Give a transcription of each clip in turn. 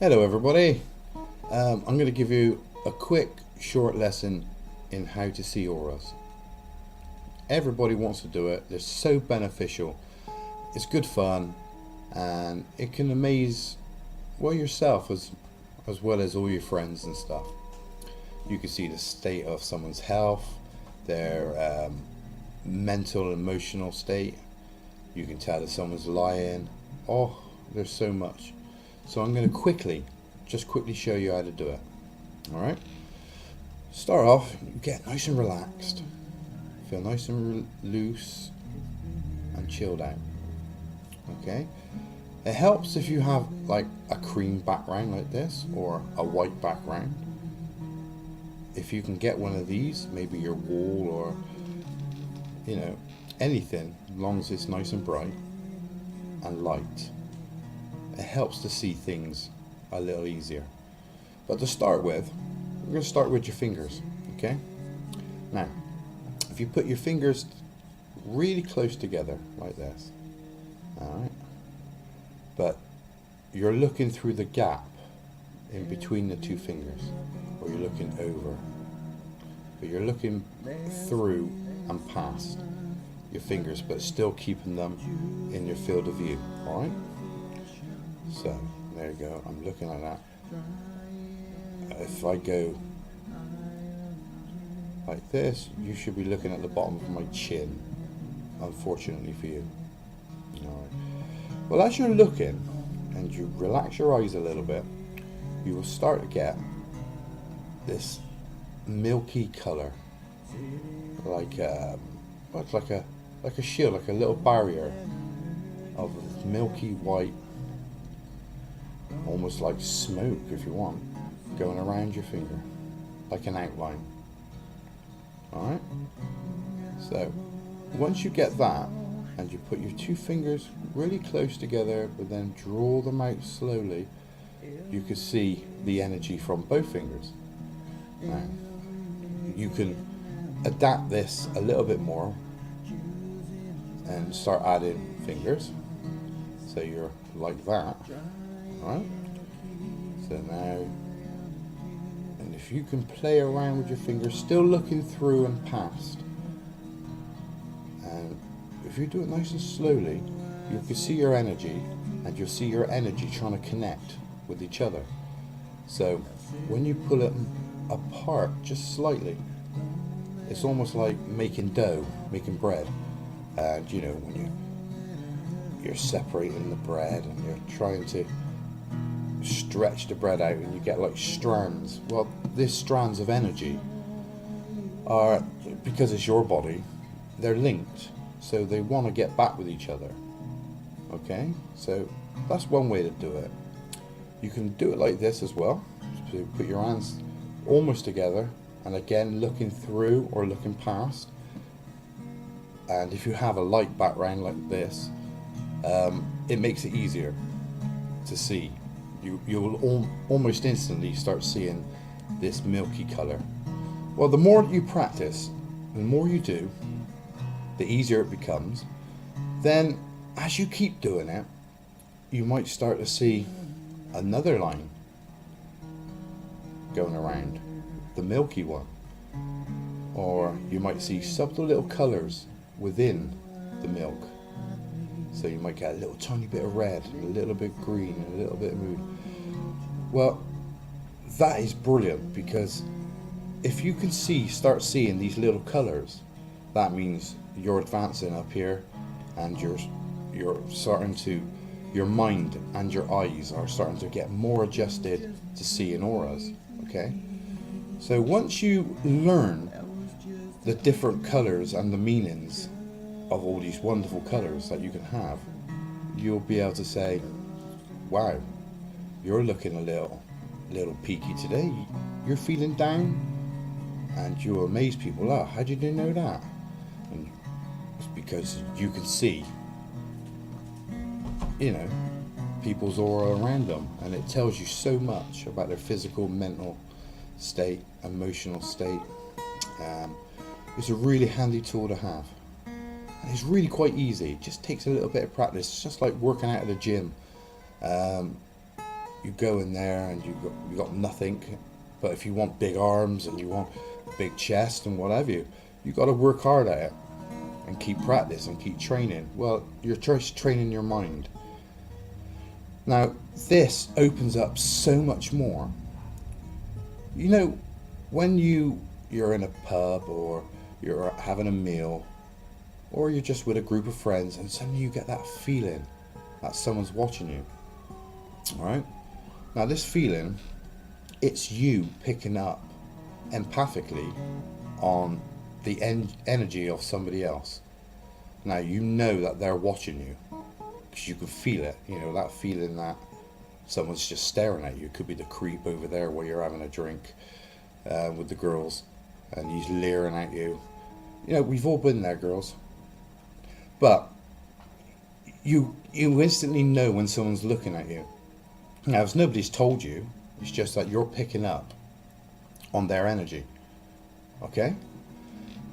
Hello everybody. I'm going to give you a quick short lesson in how to see auras. Everybody wants to do it. They're so beneficial. It's good fun and it can amaze yourself as well as all your friends and stuff. You can see the state of someone's health, their mental and emotional state. You can tell if someone's lying. Oh, there's so much. So I'm going to quickly show you how to do it. Alright? Start off, get nice and relaxed. Feel nice and loose and chilled out. Okay? It helps if you have like a cream background like this or a white background. If you can get one of these, maybe your wall or anything, as long as it's nice and bright and light. It helps to see things a little easier. But to start with, we're going to start with your fingers, okay? Now, if you put your fingers really close together like this, alright, but you're looking through the gap in between the two fingers, or you're looking over, but you're looking through and past your fingers, but still keeping them in your field of view, alright? So, there you go, I'm looking at that. If I go like this, you should be looking at the bottom of my chin, unfortunately for you. Alright. Well, as you're looking, and you relax your eyes a little bit, you will start to get this milky colour, like a shield, like a little barrier of milky white, almost like smoke if you want, going around your finger, like an outline. Alright? So, once you get that, and you put your two fingers really close together, but then draw them out slowly, you can see the energy from both fingers. Now, you can adapt this a little bit more and start adding fingers. So you're like that. Right? So now, and if you can play around with your fingers, still looking through and past, and if you do it nice and slowly, you can see your energy, and you'll see your energy trying to connect with each other. So when you pull it apart just slightly, it's almost like making dough, making bread, and when you're separating the bread and you're trying to stretch the bread out and you get like strands. Well, these strands of energy are, because it's your body, they're linked, so they want to get back with each other. Okay, so that's one way to do it. You can do it like this as well. So put your hands almost together, and again looking through or looking past. And if you have a light background like this, it makes it easier to see. You will almost instantly start seeing this milky colour. Well, the more you practice, the more you do, the easier it becomes. Then, as you keep doing it, you might start to see another line going around, the milky one. Or you might see subtle little colours within the milk. So you might get a little tiny bit of red, and a little bit green, and a little bit of mood. Well, that is brilliant, because if you can start seeing these little colours, that means you're advancing up here, and you're starting to, your mind and your eyes are starting to get more adjusted to seeing auras. Okay? So once you learn the different colours and the meanings of all these wonderful colours that you can have, you'll be able to say, wow, you're looking a little peaky today, you're feeling down, and you'll amaze people. Oh, how did you know that? And it's because you can see people's aura around them, and it tells you so much about their physical, mental state, emotional state. It's a really handy tool to have. And it's really quite easy. It just takes a little bit of practice. It's just like working out at the gym. you go in there and you got nothing. But if you want big arms and you want a big chest and whatever you got to work hard at it and keep practice and keep training. Well, you're just training your mind. Now, this opens up so much more. You know, when you're in a pub or you're having a meal or you're just with a group of friends and suddenly you get that feeling that someone's watching you. All right? Now, this feeling, it's you picking up empathically on the energy of somebody else. Now, you know that they're watching you because you can feel it, you know, that feeling that someone's just staring at you. It could be the creep over there where you're having a drink with the girls and he's leering at you. You know, we've all been there, girls. But you instantly know when someone's looking at you. Now, if nobody's told you, it's just that you're picking up on their energy. Okay?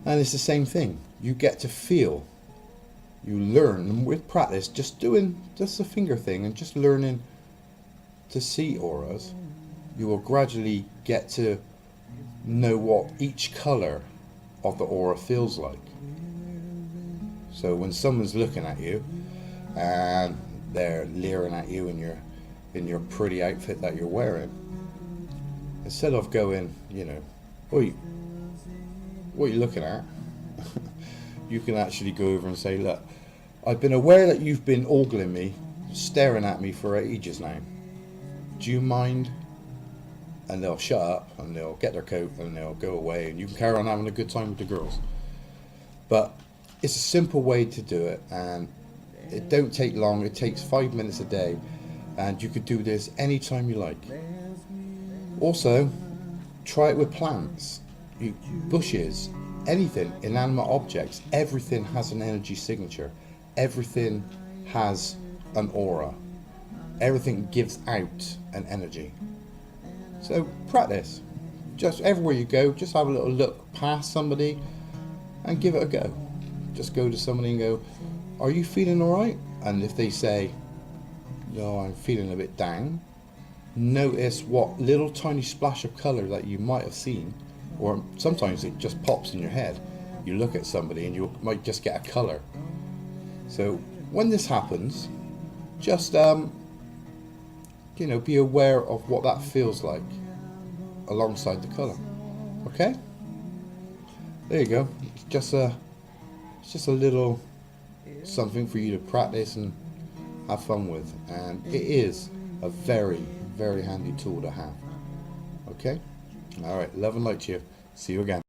And it's the same thing. You get to feel. You learn with practice, just doing just the finger thing and just learning to see auras. You will gradually get to know what each color of the aura feels like. So when someone's looking at you and they're leering at you in your pretty outfit that you're wearing, instead of going, you know, oi, what are you looking at? You can actually go over and say, look, I've been aware that you've been ogling me, staring at me for ages now. Do you mind? And they'll shut up and they'll get their coat and they'll go away and you can carry on having a good time with the girls. But it's a simple way to do it and it don't take long. It takes 5 minutes a day and you could do this anytime you like. Also, try it with plants, bushes, anything, inanimate objects. Everything has an energy signature. Everything has an aura. Everything gives out an energy. So practice. Just everywhere you go, just have a little look past somebody and give it a go. Just go to somebody and go, are you feeling alright? And if they say, no, I'm feeling a bit down, notice what little tiny splash of colour that you might have seen, or sometimes it just pops in your head. You look at somebody and you might just get a colour. So when this happens, just you know, be aware of what that feels like alongside the colour. Okay? There you go. It's just a little something for you to practice and have fun with, and it is a very, very handy tool to have. Okay? Alright, love and light to you. See you again.